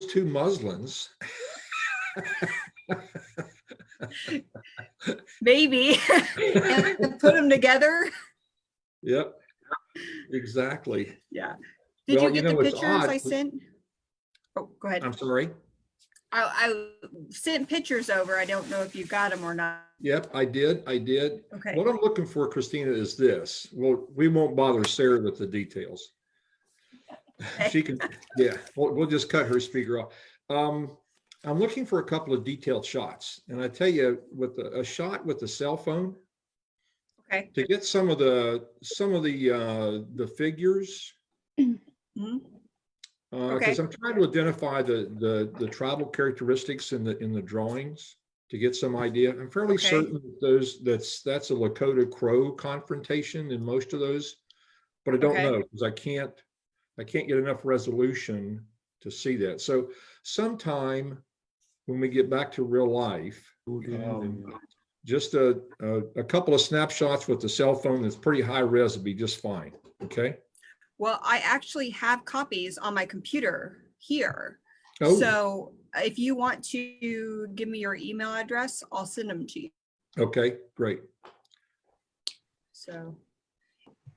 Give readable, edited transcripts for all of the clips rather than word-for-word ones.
two muslins. Maybe. And put them together. Yep, exactly. Yeah. Did Well, you get the it's pictures odd. I sent? Oh, go ahead. I'm sorry. I sent pictures over. I don't know if you got them or not. Yep, I did. Okay. What I'm looking for, Christina, is this. Well, we won't bother Sarah with the details. Okay. She can, yeah, we'll just cut her speaker off. I'm looking for a couple of detailed shots. And I tell you, with a shot with the cell phone, Okay. to get some of the figures, Mm-hmm. Okay. because I'm trying to identify the tribal characteristics in the drawings to get some idea. I'm fairly Okay. certain that's a Lakota Crow confrontation in most of those, but I don't Okay. know because I can't get enough resolution to see that. So sometime when we get back to real life, just a couple of snapshots with the cell phone that's pretty high res would be just fine. Okay. Well, I actually have copies on my computer here. Oh. So if you want to give me your email address, I'll send them to you. Okay, great. So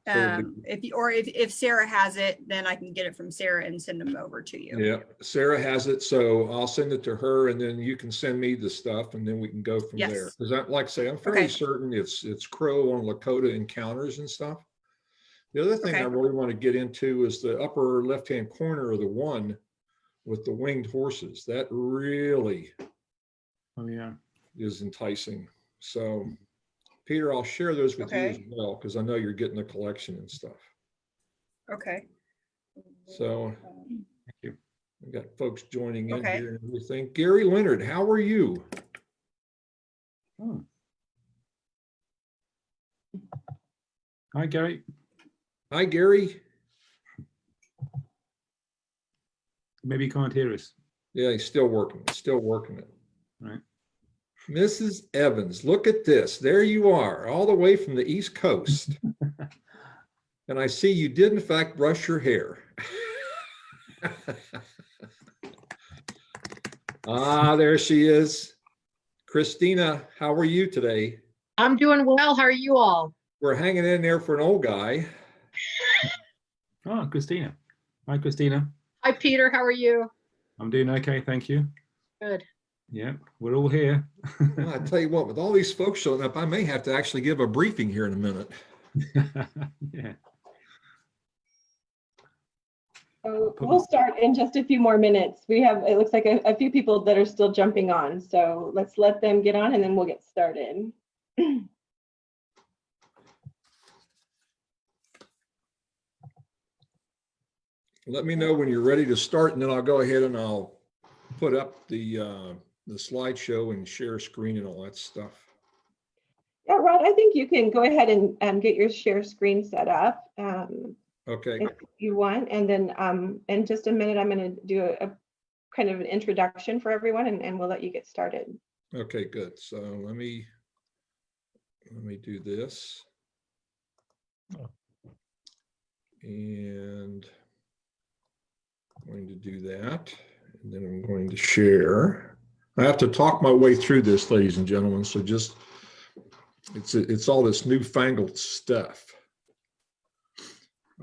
if Sarah has it, then I can get it from Sarah and send them over to you. Yeah, Sarah has it, so I'll send it to her, and then you can send me the stuff, and then we can go from there. Because like I say, I'm fairly certain it's Crow on Lakota encounters and stuff. The other thing I really want to get into is the upper left-hand corner of the one with the winged horses. That really is enticing. So, Peter, I'll share those with you as well, because I know you're getting the collection and stuff. Okay. So, thank you. We got folks joining in here and everything. Gary Leonard, how are you? Oh. Hi, Gary. Hi, Gary. Maybe you can't hear us. Yeah, he's still working it. Right. Mrs. Evans, look at this. There you are, all the way from the East Coast. And I see you did, in fact, brush your hair. Ah, there she is. Christina, how are you today? I'm doing well. How are you all? We're hanging in there for an old guy. Oh, Christina. Hi, Christina. Hi, Peter. How are you? I'm doing okay, thank you. Good. Yeah, we're all here. Well, I tell you what, with all these folks showing up, I may have to actually give a briefing here in a minute. Yeah. So we'll start in just a few more minutes. We have, it looks like a few people that are still jumping on. So let's let them get on and then we'll get started. Let me know when you're ready to start, and then I'll go ahead and I'll put up the slideshow and share screen and all that stuff. Yeah, Rod, I think you can go ahead and get your share screen set up. Okay. If you want, and then in just a minute, I'm going to do a kind of an introduction for everyone, and we'll let you get started. Okay, good. So let me do this. And I'm going to do that, and then I'm going to share. I have to talk my way through this, ladies and gentlemen. So just it's all this newfangled stuff.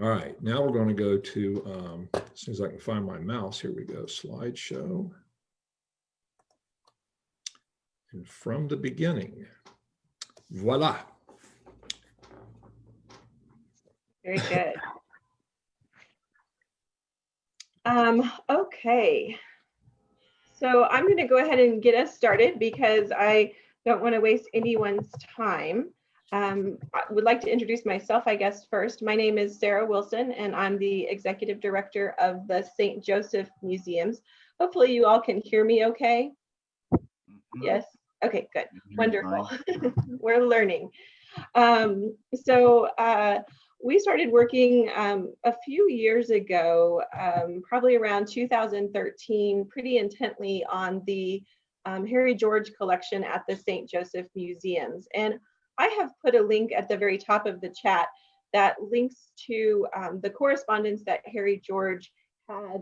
All right, now we're going to go to as soon as I can find my mouse. Here we go, slideshow, and from the beginning. Voila. Very good. Okay, so I'm going to go ahead and get us started because I don't want to waste anyone's time. I would like to introduce myself, I guess, first. My name is Sarah Wilson, and I'm the Executive Director of the St. Joseph Museums. Hopefully you all can hear me okay. Yes? Okay, good. Wonderful. We're learning. We started working a few years ago, probably around 2013, pretty intently on the Harry George collection at the St. Joseph Museums. And I have put a link at the very top of the chat that links to the correspondence that Harry George had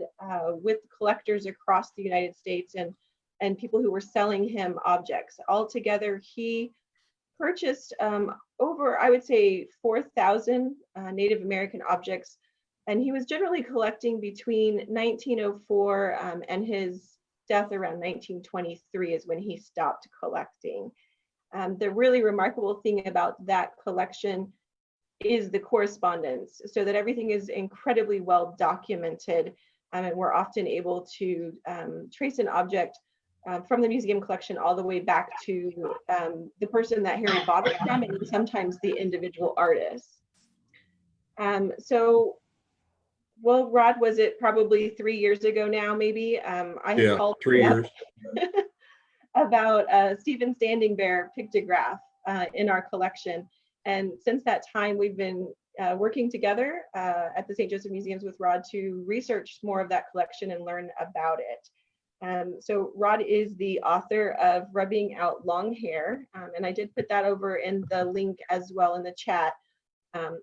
with collectors across the United States and people who were selling him objects. Altogether, he purchased over, I would say, 4,000 Native American objects, and he was generally collecting between 1904 and his death around 1923 is when he stopped collecting. The really remarkable thing about that collection is the correspondence, so that everything is incredibly well documented, and we're often able to trace an object from the museum collection all the way back to the person that Harry bought it from, and sometimes the individual artist. So, well, Rod, was it probably 3 years ago now, maybe? I had called 3 years. about Stephen Standing Bear pictograph in our collection. And since that time, we've been working together at the St. Joseph Museums with Rod to research more of that collection and learn about it. So Rod is the author of Rubbing Out Long Hair, and I did put that over in the link as well in the chat.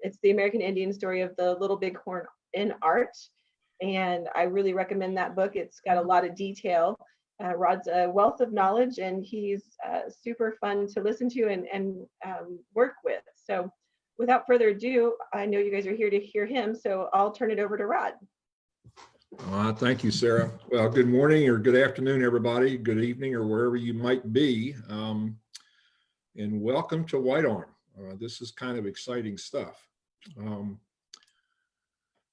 It's the American Indian story of the Little Bighorn in art, and I really recommend that book. It's got a lot of detail. Rod's a wealth of knowledge, and he's super fun to listen to and work with. So without further ado, I know you guys are here to hear him, so I'll turn it over to Rod. Thank you, Sarah. Well, good morning or good afternoon, everybody. Good evening or wherever you might be. And welcome to White Arm. This is kind of exciting stuff.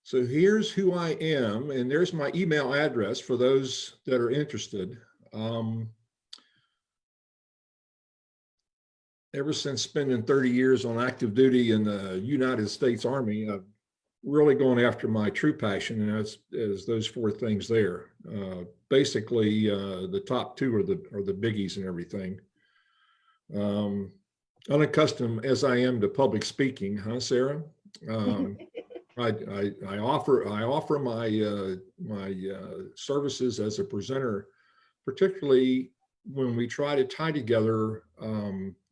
So here's who I am, and there's my email address for those that are interested. Ever since spending 30 years on active duty in the United States Army, I've really going after my true passion, and that's is those four things there. Basically, the top two are the biggies and everything. Unaccustomed as I am to public speaking, huh, Sarah? I offer my services as a presenter, particularly when we try to tie together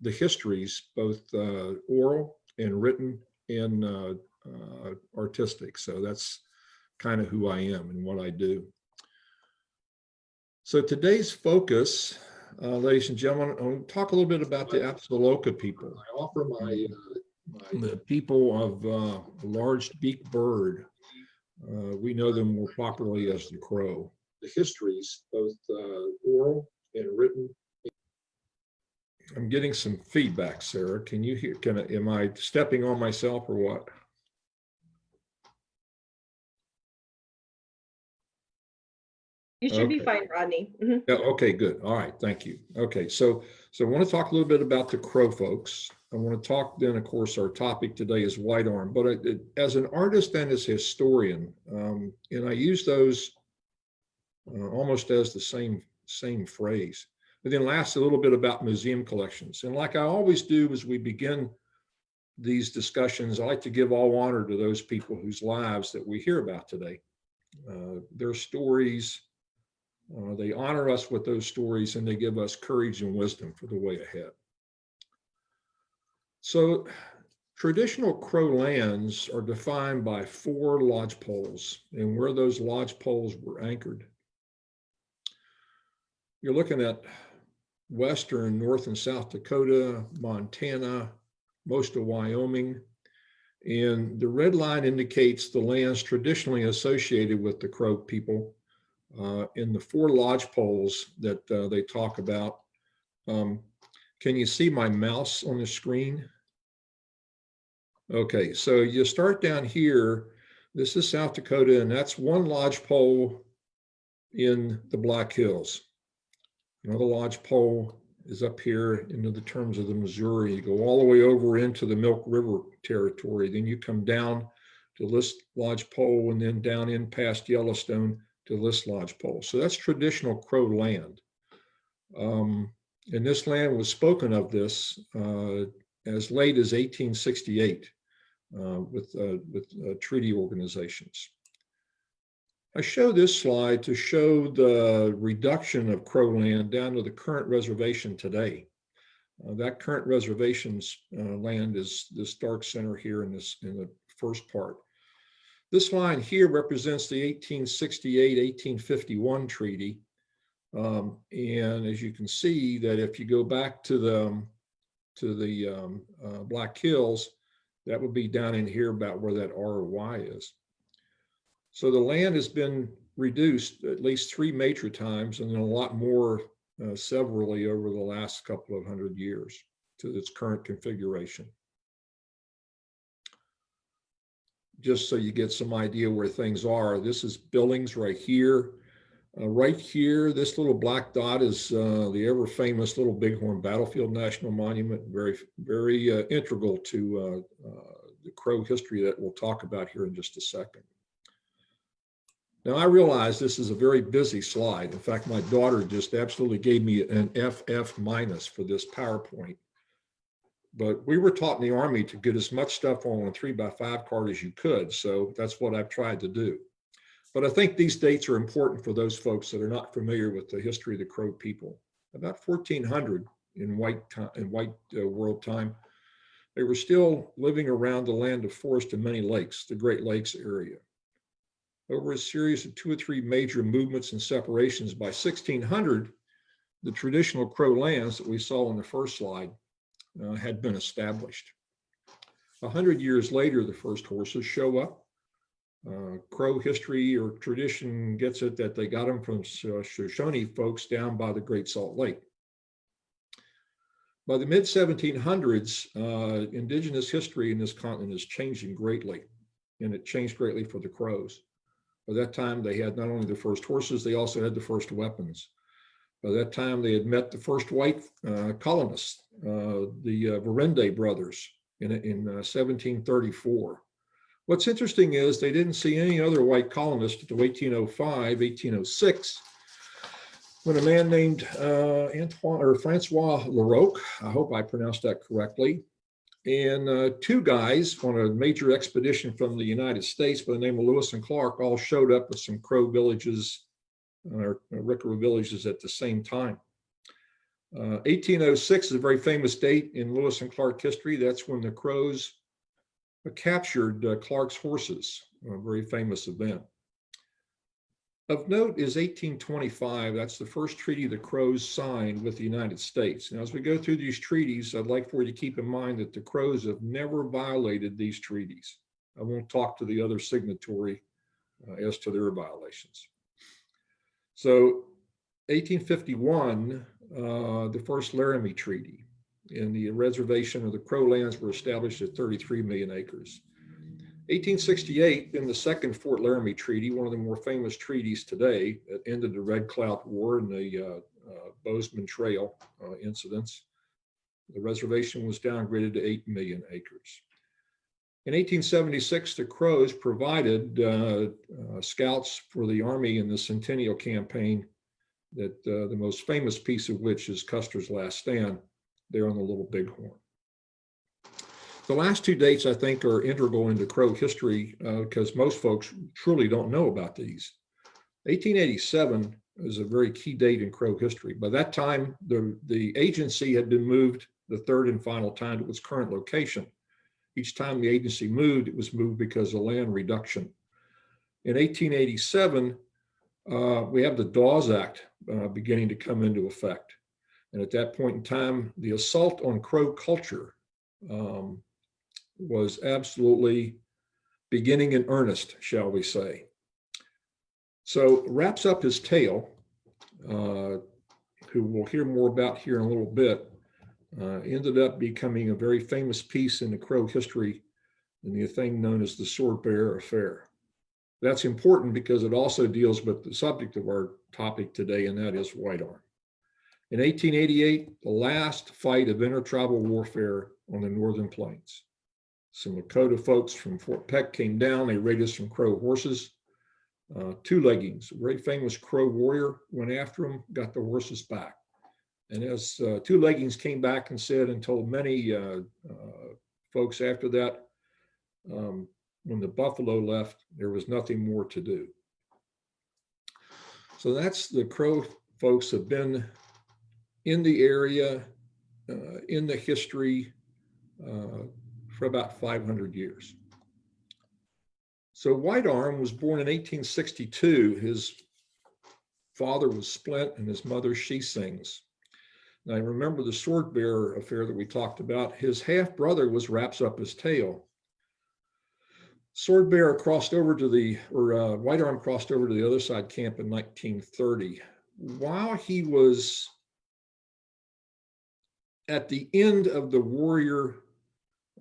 the histories, both oral and written and artistic. So that's kind of who I am and what I do. So today's focus, ladies and gentlemen, I'll talk a little bit about the Apsáalooke people. I offer the people of a large-beaked bird. We know them more popularly as the crow. The histories, both oral and written. I'm getting some feedback, Sarah. Can you hear? Am I stepping on myself or what? You should be fine, Rodney. Yeah, okay, good. All right, thank you. Okay, so I want to talk a little bit about the crow folks. I want to talk then, of course, our topic today is White Arm, but as an artist and as a historian, and I use those almost as the same phrase. But then last, a little bit about museum collections. And like I always do as we begin these discussions, I like to give all honor to those people whose lives that we hear about today. Their stories, they honor us with those stories, and they give us courage and wisdom for the way ahead. So traditional Crow lands are defined by 4 lodge poles, and where those lodge poles were anchored. You're looking at western, North and South Dakota, Montana, most of Wyoming, and the red line indicates the lands traditionally associated with the Crow people. In the 4 lodge poles that they talk about. Can you see my mouse on the screen? Okay, so you start down here. This is South Dakota, and that's one lodge pole in the Black Hills. Another lodge pole is up here into the terms of the Missouri. You go all the way over into the Milk River territory. Then you come down to this lodge pole and then down in past Yellowstone to this lodge pole. So that's traditional Crow land. And this land was spoken of this as late as 1868 with treaty organizations. I show this slide to show the reduction of Crow land down to the current reservation today. That current reservation's land is this dark center here in the first part. This line here represents the 1868-1851 treaty. And as you can see that if you go back to the Black Hills, that would be down in here about where that ROI is. So the land has been reduced at least 3 major times, and then a lot more severally over the last couple of 100 years to its current configuration. Just so you get some idea where things are, this is Billings right here. Right here, this little black dot is the ever famous Little Bighorn Battlefield National Monument, very integral to the Crow history that we'll talk about here in just a second. Now, I realize this is a very busy slide. In fact, my daughter just absolutely gave me an FF- for this PowerPoint. But we were taught in the Army to get as much stuff on a 3x5 card as you could. So that's what I've tried to do. But I think these dates are important for those folks that are not familiar with the history of the Crow people. About 1400 in white world time, they were still living around the land of forest and many lakes, the Great Lakes area. Over a series of 2 or 3 major movements and separations, by 1600, the traditional Crow lands that we saw on the first slide had been established. 100 years later, the first horses show up. Crow history or tradition gets it that they got them from Shoshone folks down by the Great Salt Lake. By the mid-1700s, indigenous history in this continent is changing greatly, and it changed greatly for the Crows. By that time, they had not only the first horses, they also had the first weapons. By that time, they had met the first white colonists, the Verende brothers in 1734. What's interesting is they didn't see any other white colonists until 1805, 1806, when a man named Francois Larocque, I hope I pronounced that correctly, and 2 guys on a major expedition from the United States by the name of Lewis and Clark all showed up with some Crow villages, or Rickaroo villages at the same time. 1806 is a very famous date in Lewis and Clark history. That's when the Crows captured Clark's horses, a very famous event. Of note is 1825. That's the first treaty the Crows signed with the United States. Now, as we go through these treaties, I'd like for you to keep in mind that the Crows have never violated these treaties. I won't talk to the other signatory as to their violations. So 1851, the first Laramie Treaty, and the reservation of the Crow lands were established at 33 million acres. 1868, in the second Fort Laramie Treaty, one of the more famous treaties today, that ended the Red Cloud War and the Bozeman Trail incidents. The reservation was downgraded to 8 million acres. In 1876, the Crows provided scouts for the Army in the Centennial Campaign, that the most famous piece of which is Custer's Last Stand there on the Little Bighorn. The last 2 dates, I think, are integral into Crow history because most folks truly don't know about these. 1887 is a very key date in Crow history. By that time, the agency had been moved the 3rd and final time to its current location. Each time the agency moved, it was moved because of land reduction. In 1887, we have the Dawes Act beginning to come into effect. And at that point in time, the assault on Crow culture was absolutely beginning in earnest, shall we say. So wraps up his tale, who we'll hear more about here in a little bit, ended up becoming a very famous piece in the Crow history in the thing known as the Sword Bearer Affair. That's important because it also deals with the subject of our topic today, and that is White Arm. In 1888, the last fight of intertribal warfare on the Northern Plains. Some Lakota folks from Fort Peck came down. They raided some Crow horses. 2 Leggings, a very famous Crow warrior, went after them, got the horses back. And as 2 Leggings came back and said and told many folks after that, when the buffalo left, there was nothing more to do. So that's the Crow folks have been in the area, in the history for about 500 years. So White Arm was born in 1862. His father was Splint and his mother She Sings. And I remember the sword bearer affair that we talked about. His half brother was Wraps Up His Tail. Sword bearer crossed over to White Arm crossed over to the other side camp in 1930. While he was at the end of the warrior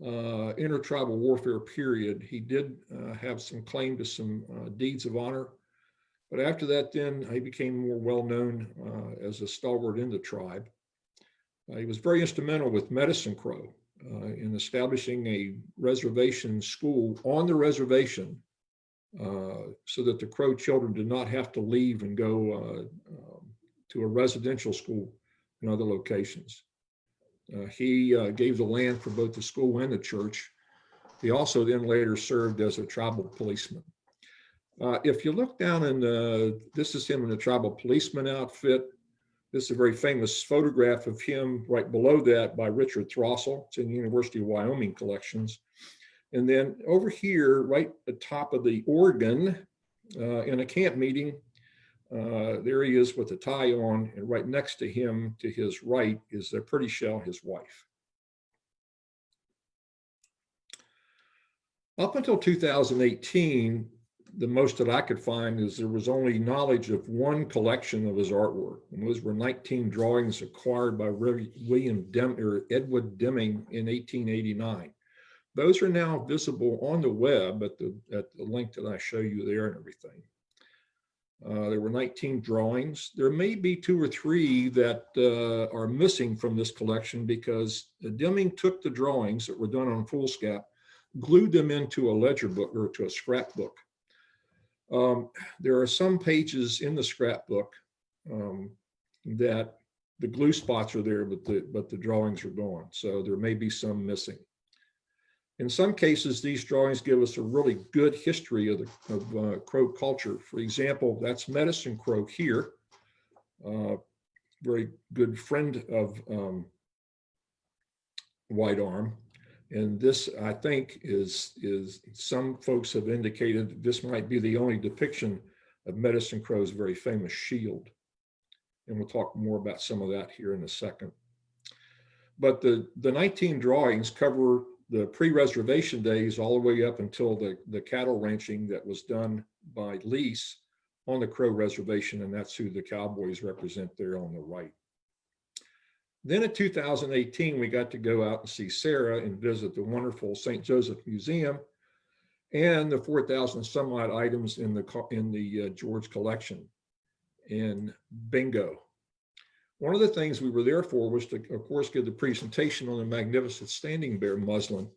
intertribal warfare period, he did have some claim to some deeds of honor. But after that, then he became more well-known as a stalwart in the tribe. He was very instrumental with Medicine Crow in establishing a reservation school on the reservation so that the Crow children did not have to leave and go to a residential school in other locations. He gave the land for both the school and the church. He also then later served as a tribal policeman. If you look down in this is him in a tribal policeman outfit. This is a very famous photograph of him right below that by Richard Throssell. It's in the University of Wyoming collections. And then over here, right at the top of the organ in a camp meeting, there he is with a tie on, and right next to him, to his right, is the Pretty Shell, his wife. Up until 2018, the most that I could find is there was only knowledge of one collection of his artwork, and those were 19 drawings acquired by Edward Deming in 1889. Those are now visible on the web at the link that I show you there and everything. There were 19 drawings. There may be 2 or 3 that are missing from this collection because Deming took the drawings that were done on foolscap, glued them into a ledger book or to a scrapbook. There are some pages in the scrapbook that the glue spots are there, but the drawings are gone. So there may be some missing. In some cases, these drawings give us a really good history of Crow culture. For example, that's Medicine Crow here, very good friend of White Arm. And this, I think, is some folks have indicated that this might be the only depiction of Medicine Crow's very famous shield. And we'll talk more about some of that here in a second. But the 19 drawings cover the pre-reservation days all the way up until the cattle ranching that was done by lease on the Crow Reservation, and that's who the cowboys represent there on the right. Then in 2018, we got to go out and see Sarah and visit the wonderful St. Joseph Museum and the 4,000 some odd items in the George collection. And bingo. One of the things we were there for was to, of course, give the presentation on the magnificent Standing Bear muslin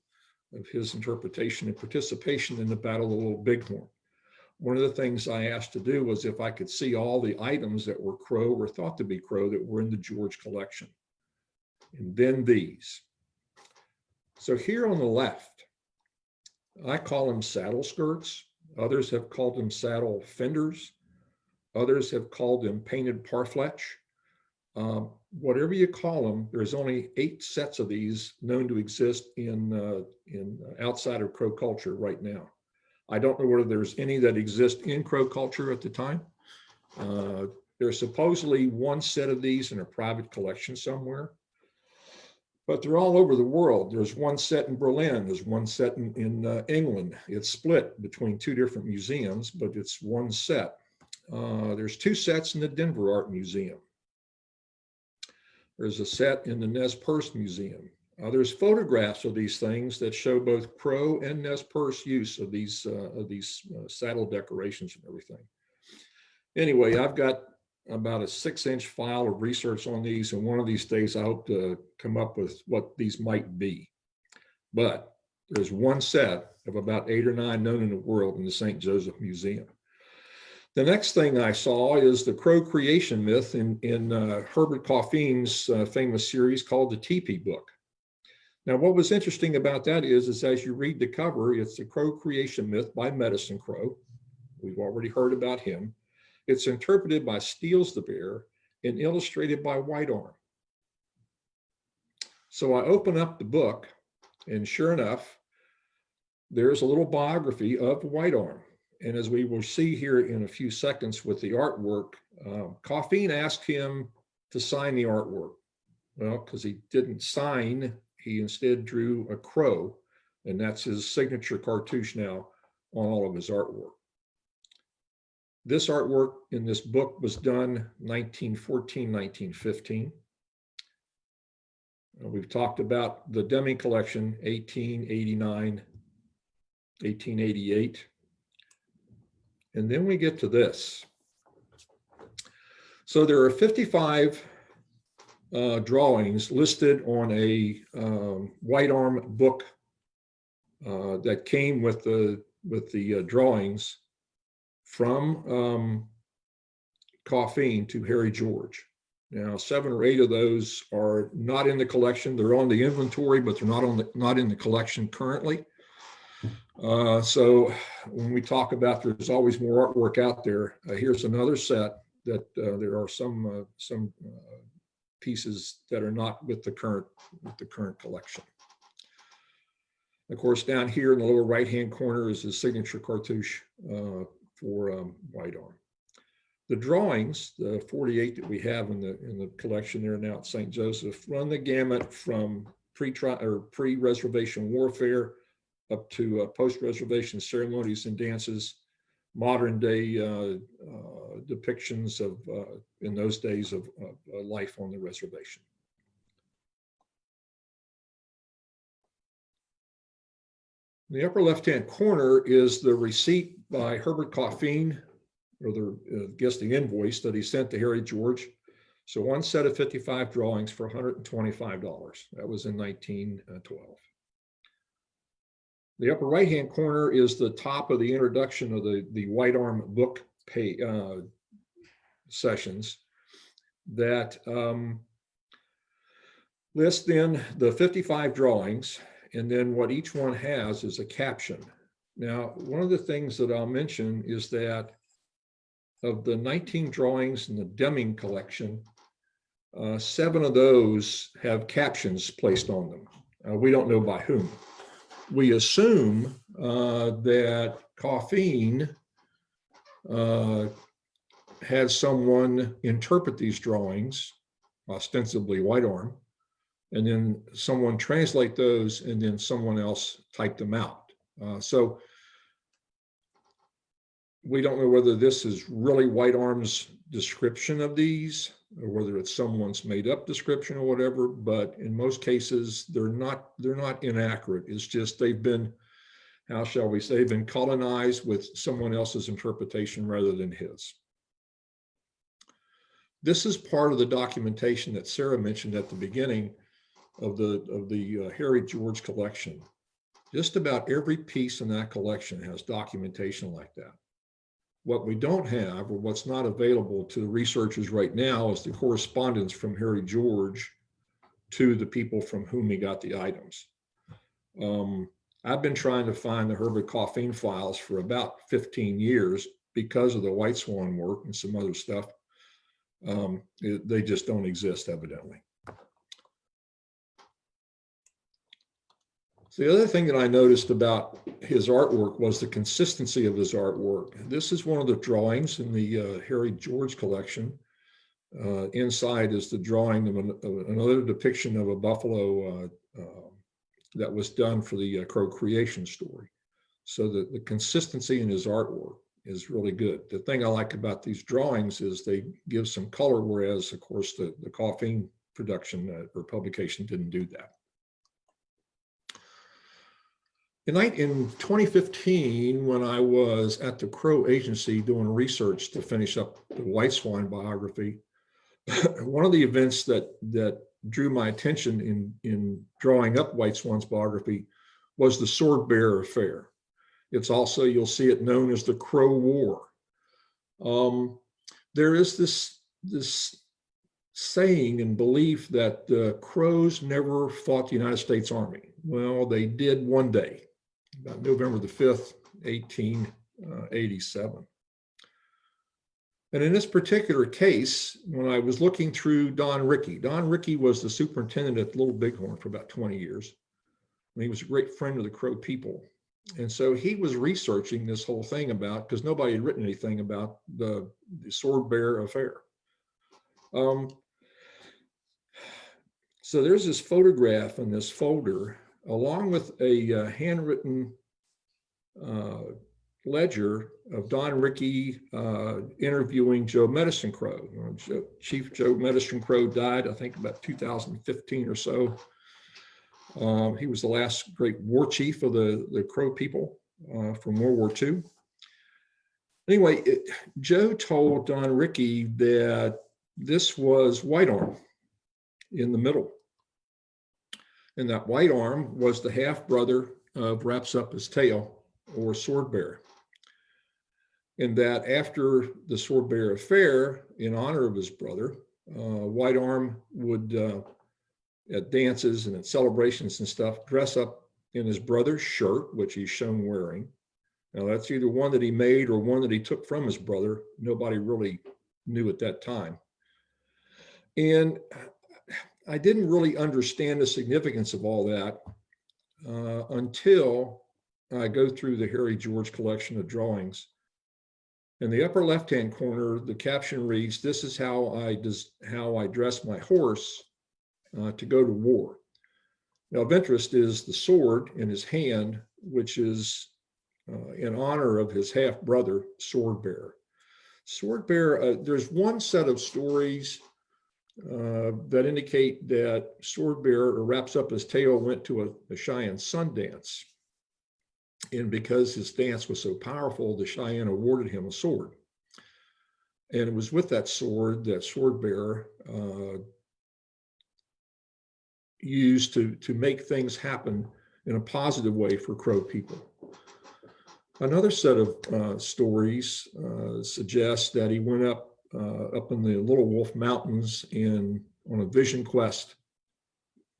of his interpretation and participation in the Battle of the Little Bighorn. One of the things I asked to do was if I could see all the items that were Crow or thought to be Crow that were in the George collection. And then these. So here on the left, I call them saddle skirts. Others have called them saddle fenders. Others have called them painted parfleche. Whatever you call them, there's only 8 sets of these known to exist in outside of Crow culture right now. I don't know whether there's any that exist in Crow culture at the time. There's supposedly 1 set of these in a private collection somewhere, but they're all over the world. There's 1 set in Berlin. There's 1 set in England. It's split between 2 different museums, but it's 1 set. There's 2 sets in the Denver Art Museum. There's a set in the Nez Perce Museum. There's photographs of these things that show both Crow and Nez Perce use of these saddle decorations and everything. Anyway, I've got about a 6-inch file of research on these, and one of these days I hope to come up with what these might be. But there's 1 set of about 8 or 9 known in the world in the St. Joseph Museum. The next thing I saw is the Crow creation myth in Herbert Coffin's famous series called the Teepee Book. Now, what was interesting about that is as you read the cover, it's the Crow creation myth by Medicine Crow. We've already heard about him. It's interpreted by Steels the Bear and illustrated by White Arm. So I open up the book, and sure enough, there's a little biography of Whitearm. And as we will see here in a few seconds with the artwork, Coffeen asked him to sign the artwork. Well, because he didn't sign, he instead drew a crow, and that's his signature cartouche now on all of his artwork. This artwork in this book was done 1914, 1915. We've talked about the Deming collection, 1889, 1888. And then we get to this. So there are 55 drawings listed on a Whitearm book that came with the drawings from Coffeen to Harry George. Now, 7 or 8 of those are not in the collection. They're on the inventory, but they're not in the collection currently. So when we talk about there's always more artwork out there, here's another set that there are some pieces that are not with the current collection. Of course, down here in the lower right-hand corner is his signature cartouche for Whitearm. The drawings, the 48 that we have in the collection there now at St. Joseph, run the gamut from pre-reservation warfare up to post-reservation ceremonies and dances, modern day depictions of, in those days, of life on the reservation. In the upper left-hand corner is the receipt by Herbert Coffeen, or the invoice that he sent to Harry George. So one set of 55 drawings for $125. That was in 1912. The upper right-hand corner is the top of the introduction of the Whitearm book sessions that list then the 55 drawings, and then what each one has is a caption. Now, one of the things that I'll mention is that of the 19 drawings in the Deming collection, 7 of those have captions placed on them. We don't know by whom. We assume that Coffeen had someone interpret these drawings, ostensibly Whitearm, and then someone translate those, and then someone else type them out. So we don't know whether this is really Whitearm's description of these, or whether it's someone's made up description or whatever, but in most cases, they're not inaccurate. It's just they've been, how shall we say, been colonized with someone else's interpretation rather than his. This is part of the documentation that Sarah mentioned at the beginning of the Harry George collection. Just about every piece in that collection has documentation like that. What we don't have, or what's not available to researchers right now, is the correspondence from Harry George to the people from whom he got the items. I've been trying to find the Herbert Coffeen files for about 15 years because of the White Swan work and some other stuff. They just don't exist, evidently. So the other thing that I noticed about his artwork was the consistency of his artwork. This is one of the drawings in the Harry George collection. Inside is the drawing of another depiction of a buffalo that was done for the Crow creation story. So the consistency in his artwork is really good. The thing I like about these drawings is they give some color, whereas, of course, the Coffeen production or publication didn't do that. In 2015, when I was at the Crow Agency doing research to finish up the White Swan biography, one of the events that drew my attention in drawing up White Swan's biography was the Sword Bearer Affair. It's also, you'll see it known as the Crow War. There is this saying and belief that the Crows never fought the United States Army. Well, they did one day, about November the 5th, 1887. And in this particular case, when I was looking through Don Rickey was the superintendent at Little Bighorn for about 20 years. And he was a great friend of the Crow people. And so he was researching this whole thing about, because nobody had written anything about the sword bearer affair. So there's this photograph in this folder, along with a handwritten ledger of Don Rickey interviewing Joe Medicine Crow. Chief Joe Medicine Crow died, I think, about 2015 or so. He was the last great war chief of the Crow people from World War II. Anyway, Joe told Don Rickey that this was White Arm in the middle. And that White Arm was the half brother of Wraps Up His Tail, or Sword Bearer. And that after the Sword Bearer affair, in honor of his brother, White Arm would, at dances and at celebrations and stuff, dress up in his brother's shirt, which he's shown wearing. Now, that's either one that he made or one that he took from his brother. Nobody really knew at that time. And I didn't really understand the significance of all that until I go through the Harry George collection of drawings. In the upper left-hand corner, the caption reads, "This is how I dress my horse to go to war." Now, of interest is the sword in his hand, which is in honor of his half-brother, Sword Bearer. Sword Bearer, there's one set of stories that indicate that Sword Bearer Wraps Up His Tail went to a Cheyenne sun dance. And because his dance was so powerful, the Cheyenne awarded him a sword. And it was with that sword that Sword Bearer used to make things happen in a positive way for Crow people. Another set of stories suggests that he went up in the Little Wolf Mountains on a vision quest.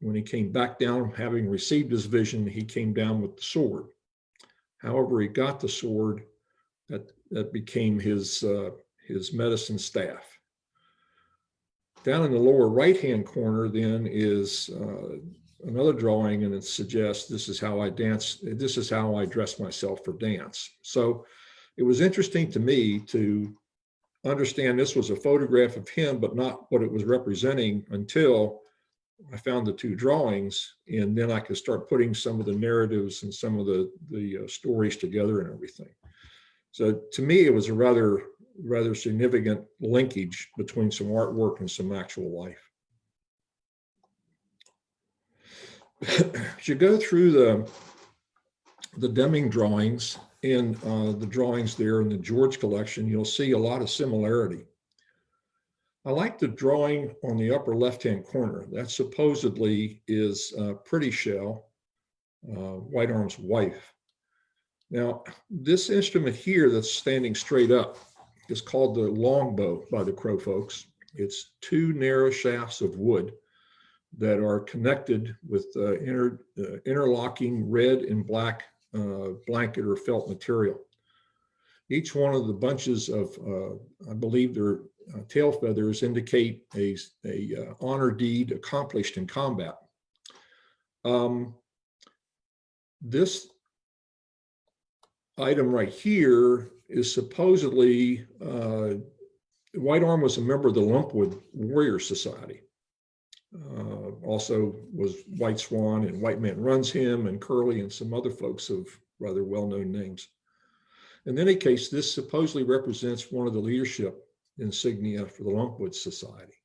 When he came back down, having received his vision, he came down with the sword. However, he got the sword that became his medicine staff. Down in the lower right-hand corner then is another drawing, and it suggests this is how I dance. This is how I dress myself for dance. So it was interesting to me to understand this was a photograph of him, but not what it was representing until I found the two drawings, and then I could start putting some of the narratives and some of the stories together and everything. So to me, it was a rather significant linkage between some artwork and some actual life. As you go through the Deming drawings and the drawings there in the George collection, you'll see a lot of similarity. I like the drawing on the upper left-hand corner. That supposedly is Pretty Shell, White Arm's wife. Now, this instrument here that's standing straight up is called the longbow by the Crow folks. It's two narrow shafts of wood that are connected with interlocking red and black blanket or felt material. Each one of the bunches of, I believe they're tail feathers, indicate a honor deed accomplished in combat. This item right here is supposedly, White Arm was a member of the Lumpwood Warrior Society. Also was White Swan and White Man Runs Him and Curly and some other folks of rather well-known names. In any case, this supposedly represents one of the leadership insignia for the Lumpwood Society.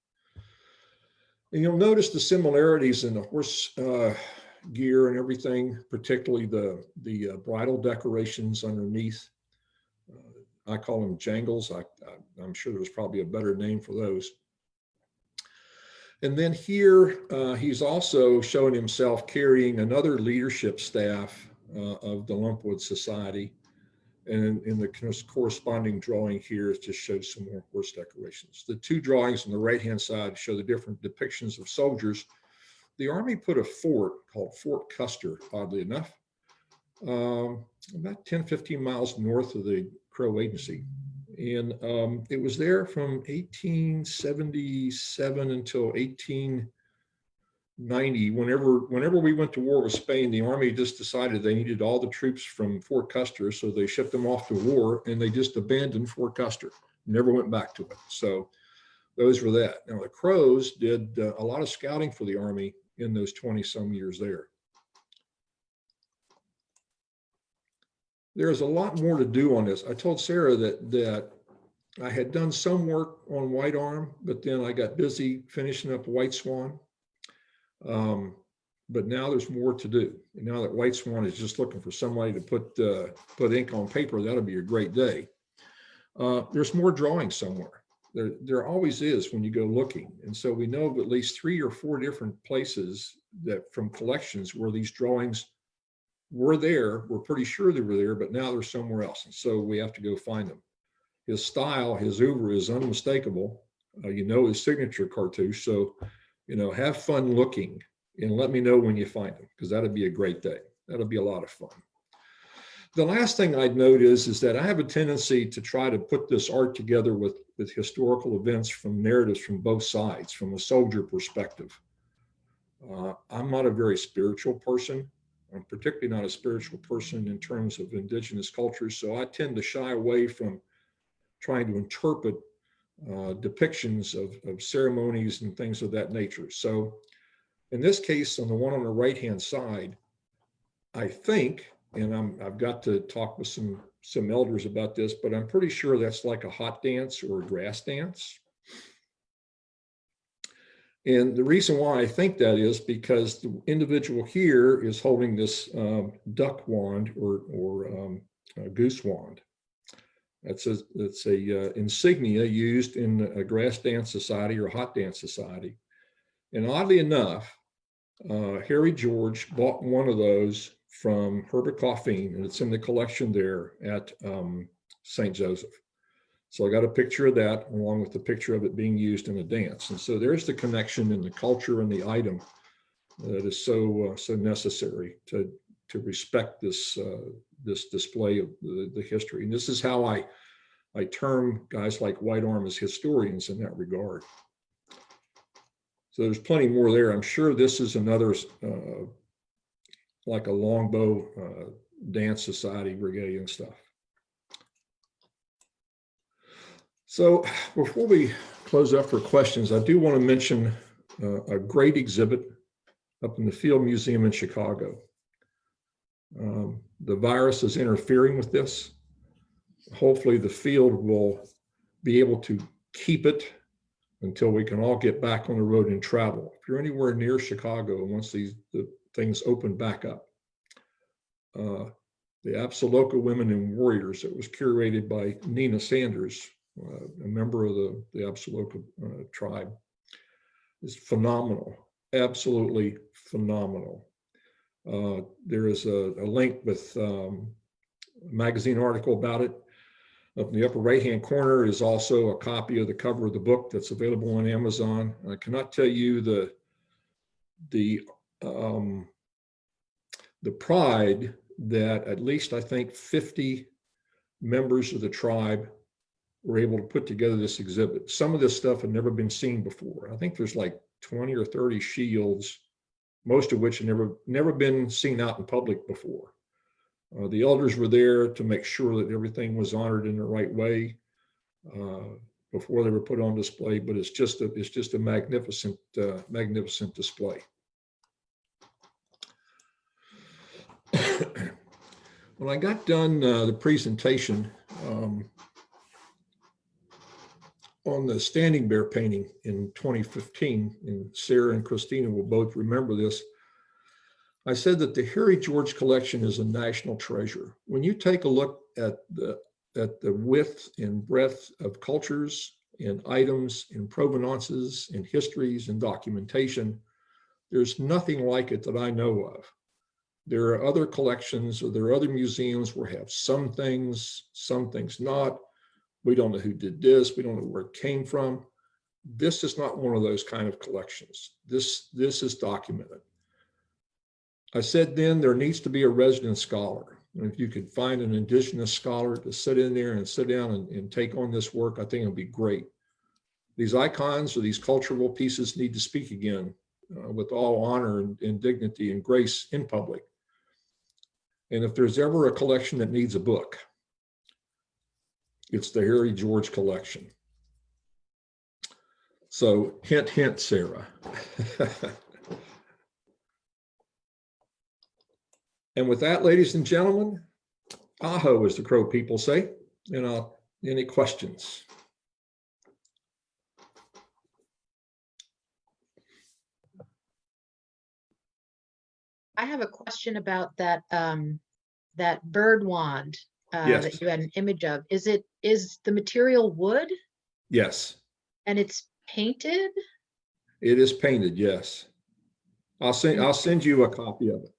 And you'll notice the similarities in the horse gear and everything, particularly the bridle decorations underneath. I call them jangles. I'm sure there's probably a better name for those. And then here, he's also showing himself carrying another leadership staff of the Lumpwood Society. And in the corresponding drawing here, it just shows some more horse decorations. The two drawings on the right-hand side show the different depictions of soldiers. The Army put a fort called Fort Custer, oddly enough, about 10, 15 miles north of the Crow Agency. And it was there from 1877 until 90, whenever we went to war with Spain, the Army just decided they needed all the troops from Fort Custer, so they shipped them off to war, and they just abandoned Fort Custer, never went back to it. So those were that. Now the Crows did a lot of scouting for the Army in those 20 some years there. There's a lot more to do on this. I told Sarah that I had done some work on White Arm, but then I got busy finishing up White Swan. But now there's more to do. And now that White Swan is just looking for somebody to put ink on paper, that'll be a great day. There's more drawings somewhere. There always is when you go looking. And so we know of at least 3 or 4 different places that from collections where these drawings were there. We're pretty sure they were there, but now they're somewhere else. And so we have to go find them. His style, his oeuvre is unmistakable. You know his signature cartouche. So, have fun looking and let me know when you find them, because that'll be a great day. That'll be a lot of fun. The last thing I'd note is that I have a tendency to try to put this art together with historical events from narratives from both sides, from a soldier perspective. I'm not a very spiritual person. I'm particularly not a spiritual person in terms of indigenous cultures. So I tend to shy away from trying to interpret depictions of ceremonies and things of that nature. So in this case, on the one on the right-hand side, I think, and I've got to talk with some elders about this, but I'm pretty sure that's like a hot dance or a grass dance. And the reason why I think that is because the individual here is holding this duck wand or goose wand. That's a insignia used in a grass dance society or hot dance society. And oddly enough, Harry George bought one of those from Herbert Coffin, and it's in the collection there at St. Joseph. So I got a picture of that along with the picture of it being used in a dance. And so there's the connection in the culture and the item that is so necessary to respect this display of the history. And this is how I term guys like White Arm as historians in that regard. So there's plenty more there. I'm sure this is another like a longbow dance society regalia and stuff. So before we close up for questions, I do want to mention a great exhibit up in the Field Museum in Chicago. The virus is interfering with this. Hopefully the field will be able to keep it until we can all get back on the road and travel. If you're anywhere near Chicago, once the things open back up, the Apsáalooke Women and Warriors that was curated by Nina Sanders, a member of the Apsáalooke tribe, is phenomenal, absolutely phenomenal. There is a link with a magazine article about it. Up in the upper right-hand corner is also a copy of the cover of the book that's available on Amazon. I cannot tell you the pride that at least I think 50 members of the tribe were able to put together this exhibit. Some of this stuff had never been seen before. I think there's like 20 or 30 shields, most of which had never been seen out in public before. The elders were there to make sure that everything was honored in the right way before they were put on display. But it's just a magnificent, magnificent display. When I got done the presentation on the Standing Bear painting in 2015, and Sarah and Christina will both remember this, I said that the Harry George collection is a national treasure. When you take a look at the width and breadth of cultures and items and provenances and histories and documentation, there's nothing like it that I know of. There are other collections or there are other museums where have some things not. We don't know who did this. We don't know where it came from. This is not one of those kind of collections. This is documented. I said then there needs to be a resident scholar. And if you could find an indigenous scholar to sit in there and sit down and take on this work, I think it'd be great. These icons or these cultural pieces need to speak again with all honor and dignity and grace in public. And if there's ever a collection that needs a book, it's the Harry George collection. So hint, hint, Sarah. And with that, ladies and gentlemen, aho, as the Crow people say. And any questions? I have a question about that that bird wand Yes. that you had an image of. Is the material wood Yes, and it's painted? it is painted. Yes, I'll send you a copy of it.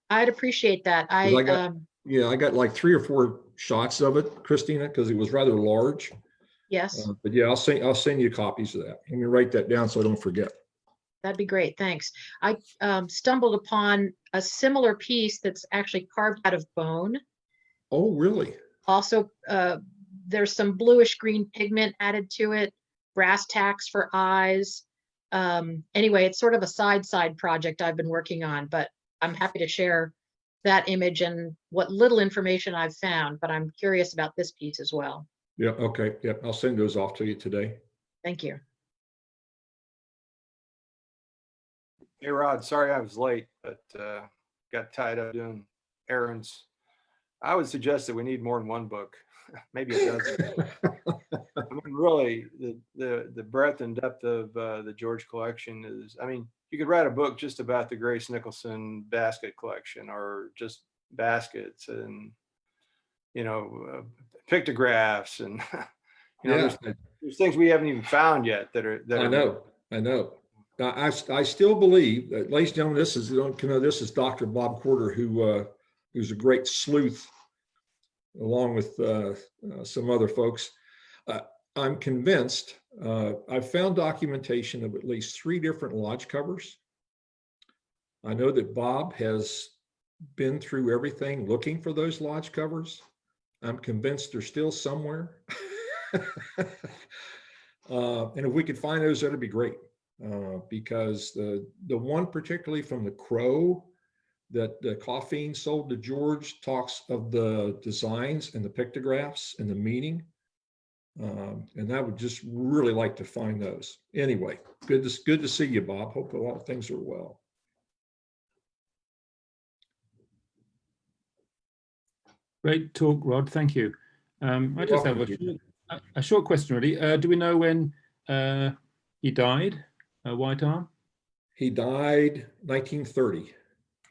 I'd appreciate that. 'Cause I got like 3 or 4 shots of it, Christina, because it was rather large. Yes, But yeah, I'll send you copies of that. Let me write that down so I don't forget. that'd be great. Thanks. I stumbled upon a similar piece that's actually carved out of bone. Oh, really? Also, there's some bluish green pigment added to it, brass tacks for eyes. Anyway, it's sort of a side project I've been working on, but I'm happy to share that image and what little information I've found, but I'm curious about this piece as well. Yeah. Okay. Yeah, I'll send those off to you today. Thank you. Hey Rod, sorry I was late, but got tied up doing errands. I would suggest that we need more than one book, maybe a dozen. I mean, really, the breadth and depth of the George collection is, I mean, you could write a book just about the Grace Nicholson basket collection, or just baskets and, you know, pictographs and, you know, Yeah, there's things we haven't even found yet that are, I know. I still believe that, ladies and gentlemen, this is Dr. Bob Quarter, who's a great sleuth, along with some other folks. I'm convinced. I've found documentation of at least 3 different lodge covers. I know that Bob has been through everything looking for those lodge covers. I'm convinced they're still somewhere. And if we could find those, that'd be great. Because the one particularly from the Crow that Coffeen sold to George talks of the designs and the pictographs and the meaning. And I would just really like to find those. Anyway, good to see you, Bob. Hope a lot of things are well. Great talk, Rod. Thank you. I just have a short question, really. Do we know when he died, White Arm? He died 1930.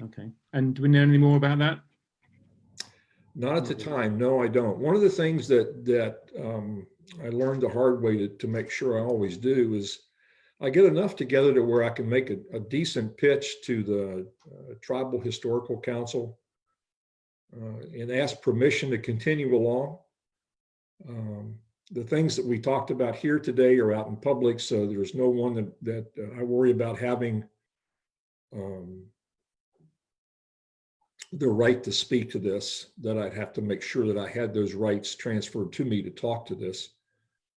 Okay. And do we know any more about that? Not at the time. No, I don't. One of the things that I learned the hard way to make sure I always do is I get enough together to where I can make a decent pitch to the Tribal Historical Council and ask permission to continue along. The things that we talked about here today are out in public, so there's no one that I worry about having the right to speak to this, that I'd have to make sure that I had those rights transferred to me to talk to this.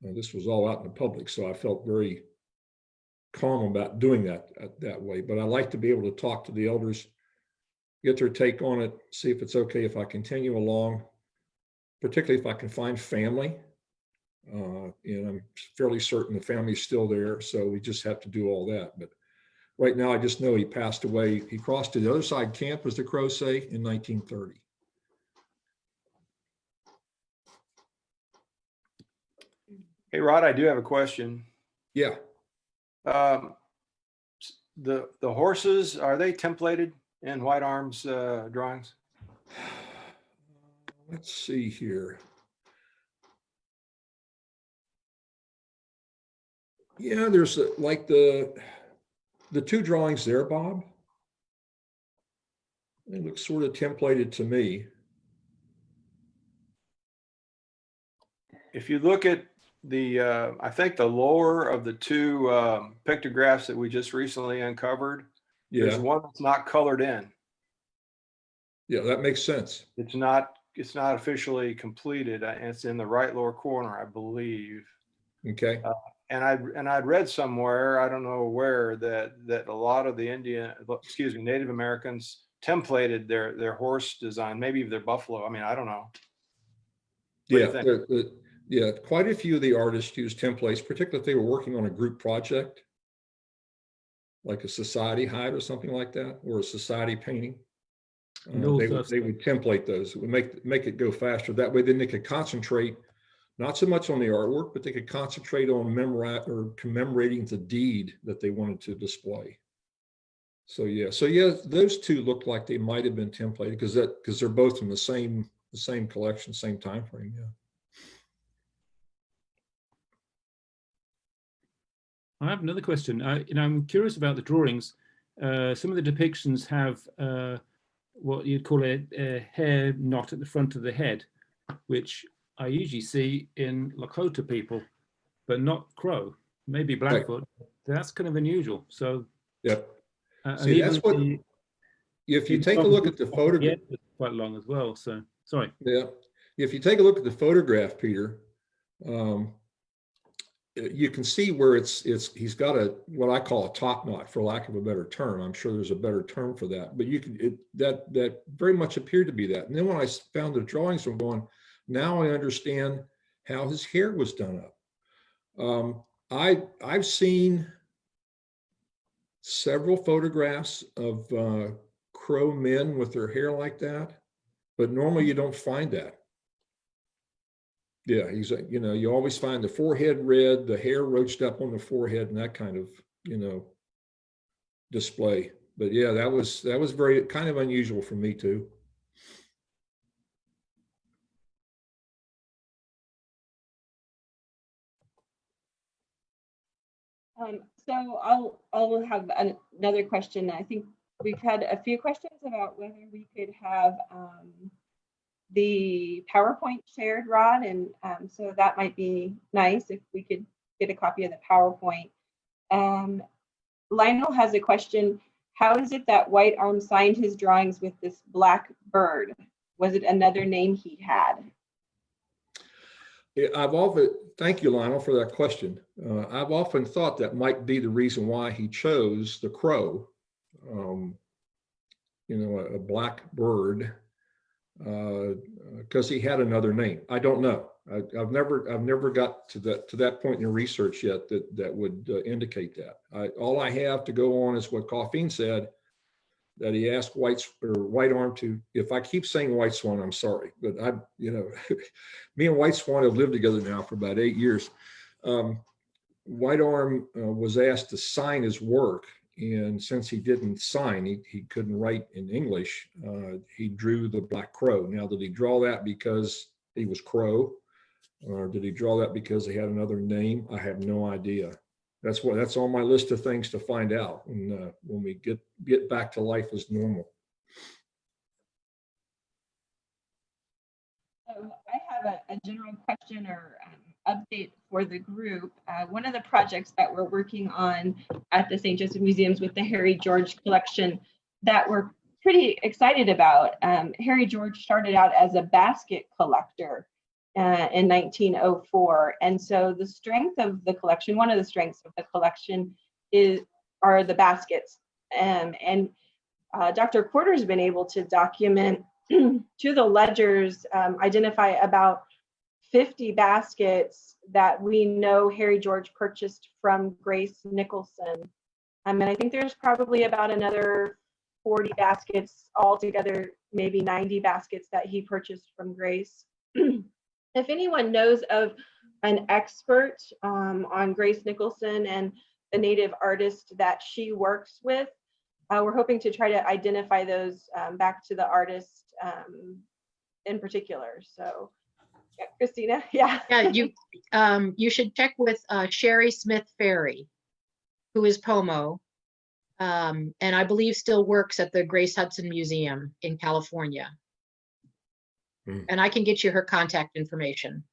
This was all out in the public, so I felt very calm about doing that way. But I like to be able to talk to the elders, get their take on it, see if it's okay if I continue along, particularly if I can find family. And I'm fairly certain the family's still there, so we just have to do all that. But right now, I just know he passed away. He crossed to the other side camp, as the Crows say, in 1930. Hey Rod, I do have a question. Yeah. The horses, are they templated in White Arm's drawings? Let's see here. Yeah, there's like the 2 drawings there, Bob. They look sort of templated to me. If you look at the, I think the lower of the 2 pictographs that we just recently uncovered, there's Yeah, one that's not colored in. yeah, that makes sense. It's not officially completed. It's in the right lower corner, I believe. Okay. I'd read somewhere, I don't know where, that a lot of the Native Americans templated their horse design, maybe their buffalo. I mean, I don't know. What do you think? Yeah, quite a few of the artists use templates, particularly if they were working on a group project, like a society hide or something like that, or a society painting. And They also, would template those. It would make it go faster. That way, then they could concentrate not so much on the artwork, but they could concentrate on commemorating the deed that they wanted to display. So yeah, those two looked like they might have been templated because they're both in the same collection, same time frame. Yeah. I have another question. I'm curious about the drawings. Some of the depictions have what you'd call a hair knot at the front of the head, which I usually see in Lakota people, but not Crow, maybe Blackfoot. That's kind of unusual. So Yeah. and See, even that's what, if you take a look at the photograph, quite long as well. So sorry. yeah, if you take a look at the photograph, Peter, you can see where he's got what I call a top knot, for lack of a better term. I'm sure there's a better term for that, but that very much appeared to be that. And then when I found the drawings, I'm going, now I understand how his hair was done up. I've seen several photographs of Crow men with their hair like that, but normally you don't find that. Yeah, he's you always find the forehead red, the hair roached up on the forehead, and that kind of display. But yeah, that was very kind of unusual for me too. So I'll have another question. I think we've had a few questions about whether we could have the PowerPoint shared, Rod, and so that might be nice if we could get a copy of the PowerPoint. Lionel has a question. How is it that White Arm signed his drawings with this black bird? Was it another name he had? Thank you, Lionel, for that question. I've often thought that might be the reason why he chose the crow, a black bird, because he had another name. I don't know. I've never got to that point in the research yet that would indicate that. All I have to go on is what Coffeen said, that he asked White Arm to, if I keep saying White Swan, I'm sorry, but me and White Swan have lived together now for about 8 years. White Arm was asked to sign his work, and since he didn't sign, he couldn't write in English, he drew the black crow. Now, did he draw that because he was Crow, or did he draw that because he had another name? I have no idea. That's on my list of things to find out when we get back to life as normal. So I have a general question or update for the group. One of the projects that we're working on at the St. Joseph Museums with the Harry George collection that we're pretty excited about. Harry George started out as a basket collector in 1904. And so the strength of the collection, one of the strengths of the collection are the baskets. And Dr. Quarter's been able to document to the ledgers, identify about 50 baskets that we know Harry George purchased from Grace Nicholson. And I think there's probably about another 40 baskets altogether, maybe 90 baskets that he purchased from Grace. If anyone knows of an expert on Grace Nicholson and the native artist that she works with, we're hoping to try to identify those back to the artist in particular. So, yeah, Christina, yeah. Yeah, you should check with Sherry Smith Ferry, who is Pomo, and I believe still works at the Grace Hudson Museum in California. And I can get you her contact information.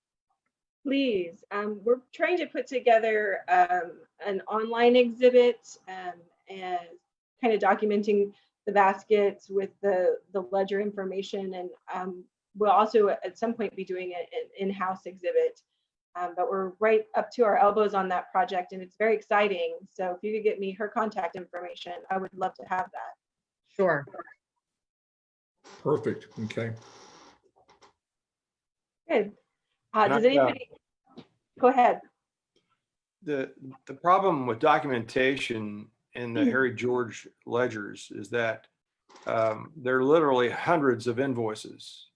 Please. We're trying to put together an online exhibit and kind of documenting the baskets with the ledger information. And we'll also at some point be doing an in-house exhibit. But we're right up to our elbows on that project, and it's very exciting. So if you could get me her contact information, I would love to have that. Sure. Perfect. Okay. Good. And Does I, anybody, go ahead. the problem with documentation in the Mhm. Harry George ledgers is that there are literally hundreds of invoices.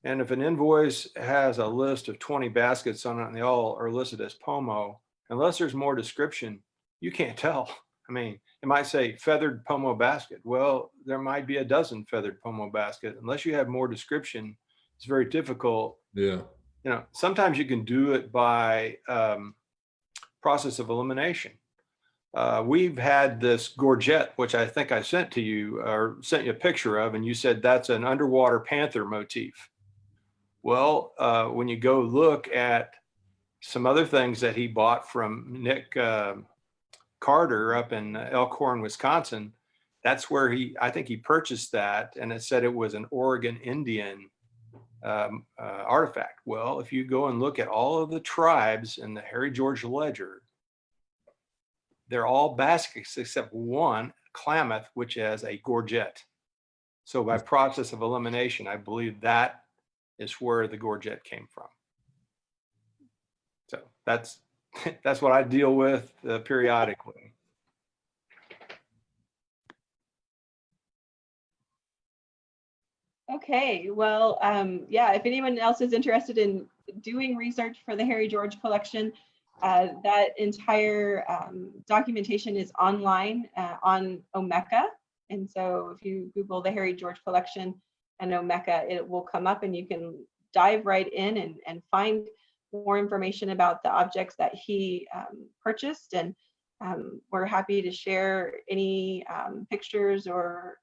And if an invoice has a list of 20 baskets on it and they all are listed as POMO, unless there's more description, you can't tell. I mean, it might say feathered POMO basket. Well, there might be a dozen feathered POMO basket. Unless you have more description, it's very difficult. Yeah. You know, sometimes you can do it by process of elimination. We've had this gorget, which I think I sent to you or sent you a picture of, and you said that's an underwater panther motif. Well, when you go look at some other things that he bought from Nick Carter up in Elkhorn, Wisconsin, that's where I think he purchased that, and it said it was an Oregon Indian artifact. Well, if you go and look at all of the tribes in the Harry George ledger, they're all baskets except one, Klamath, which has a gorget. So by process of elimination, I believe that is where the gorget came from. So that's what I deal with periodically. Okay, well, yeah, if anyone else is interested in doing research for the Harry George collection, that entire documentation is online on Omeka. And so if you Google the Harry George collection and Omeka, it will come up and you can dive right in and find more information about the objects that he purchased. And we're happy to share any pictures or,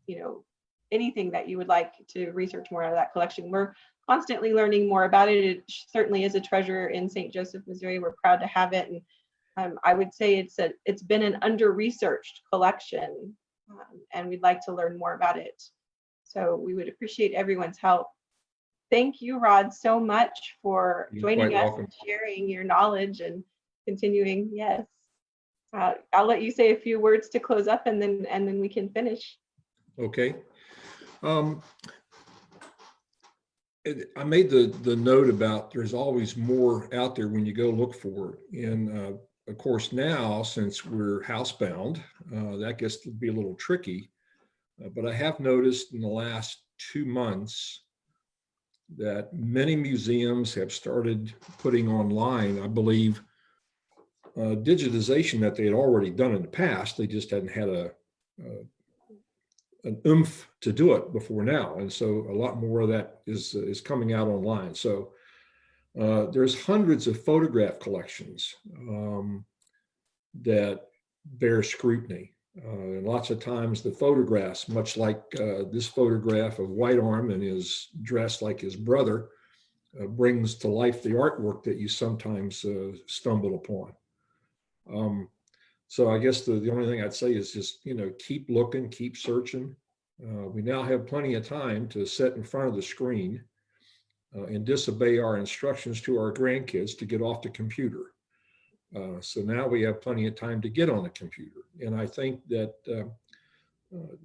you know, anything that you would like to research more out of that collection. We're constantly learning more about it. It certainly is a treasure in St. Joseph, Missouri. We're proud to have it. And I would say it's been an under-researched collection, and we'd like to learn more about it. So we would appreciate everyone's help. Thank you, Rod, so much for You're joining quite us welcome. and sharing your knowledge and continuing. Yes. I'll let you say a few words to close up, and then we can finish. Okay. I made the note about there's always more out there when you go look for it. And of course, now, since we're housebound, that gets to be a little tricky. But I have noticed in the last 2 months that many museums have started putting online, I believe, digitization that they had already done in the past. They just hadn't had an oomph to do it before now. And so a lot more of that is coming out online. So there's hundreds of photograph collections that bear scrutiny. And lots of times the photographs, much like this photograph of White Arm and his dressed like his brother, brings to life the artwork that you sometimes stumble upon. So I guess the only thing I'd say is just, you know, keep looking, keep searching. We now have plenty of time to sit in front of the screen and disobey our instructions to our grandkids to get off the computer. So now we have plenty of time to get on the computer. And I think that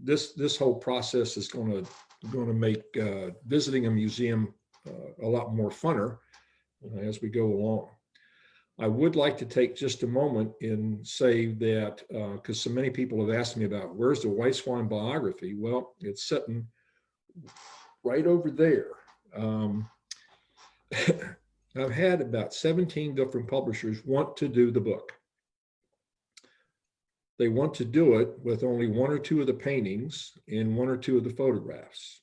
this whole process is going to make visiting a museum a lot more funner as we go along. I would like to take just a moment and say that, because so many people have asked me about where's the White Swan biography? Well, it's sitting right over there. I've had about 17 different publishers want to do the book. They want to do it with only 1 or 2 of the paintings and 1 or 2 of the photographs.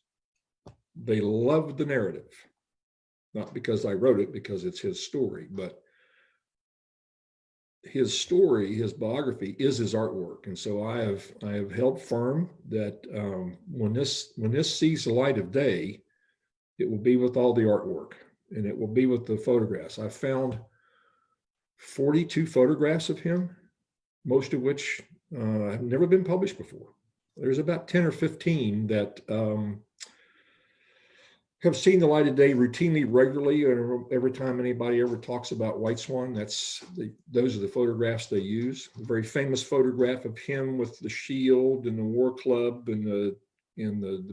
They love the narrative, not because I wrote it, because it's his story, but his story, his biography is his artwork. And so I have held firm that when this sees the light of day, it will be with all the artwork and it will be with the photographs. I found 42 photographs of him, most of which have never been published before. There's about 10 or 15 that have seen the light of day routinely, regularly, or every time anybody ever talks about White Swan. Those are the photographs they use. A very famous photograph of him with the shield and the war club and the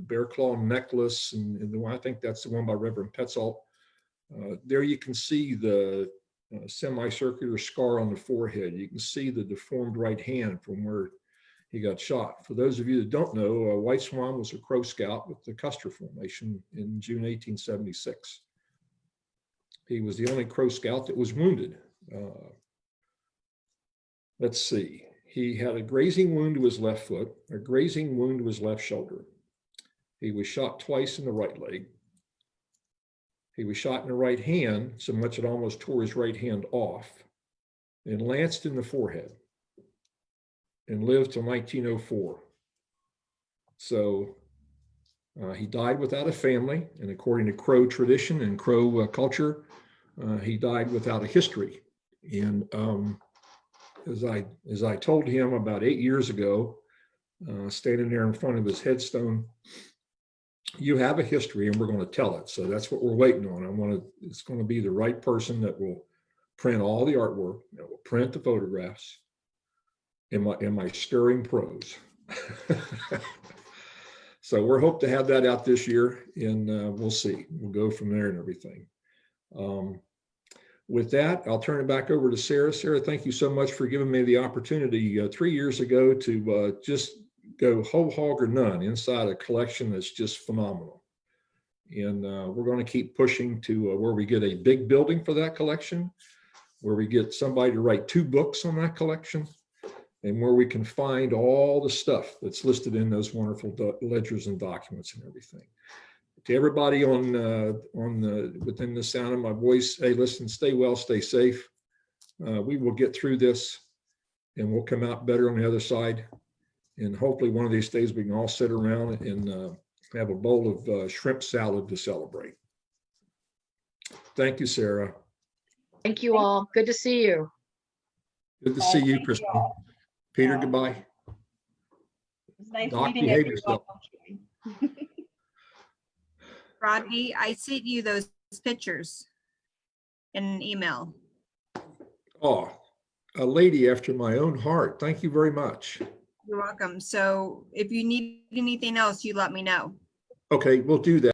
bear claw necklace, and the one, I think that's the one by Reverend Petzold. There you can see the semicircular scar on the forehead. You can see the deformed right hand from where he got shot. For those of you that don't know, White Swan was a Crow Scout with the Custer Formation in June 1876. He was the only Crow Scout that was wounded. Let's see. He had a grazing wound to his left foot, a grazing wound to his left shoulder. He was shot twice in the right leg. He was shot in the right hand, so much it almost tore his right hand off, and lanced in the forehead, and lived till 1904. So he died without a family, and according to Crow tradition and Crow culture, he died without a history. And as I told him about 8 years ago, standing there in front of his headstone, you have a history and we're going to tell it. So that's what we're waiting on. It's going to be the right person that will print all the artwork, that will print the photographs in my stirring prose. So we're hope to have that out this year, and we'll see. We'll go from there and everything. With that, I'll turn it back over to Sarah. Sarah, thank you so much for giving me the opportunity 3 years ago to just go whole hog or none inside a collection that's just phenomenal. And we're going to keep pushing to where we get a big building for that collection, where we get somebody to write 2 books on that collection, and where we can find all the stuff that's listed in those wonderful ledgers and documents and everything. To everybody within the sound of my voice, hey, listen, stay well, stay safe. We will get through this, and we'll come out better on the other side. And hopefully one of these days we can all sit around and have a bowl of shrimp salad to celebrate. Thank you, Sarah. Thank you all. Good to see you. Good to see you, Thank you Christine. all. Peter, Yeah. goodbye. It was nice Doc, meeting behave everyone. yourself. Rodney, I sent you those pictures in an email. Oh, a lady after my own heart. Thank you very much. You're welcome. So if you need anything else, you let me know. Okay, we'll do that.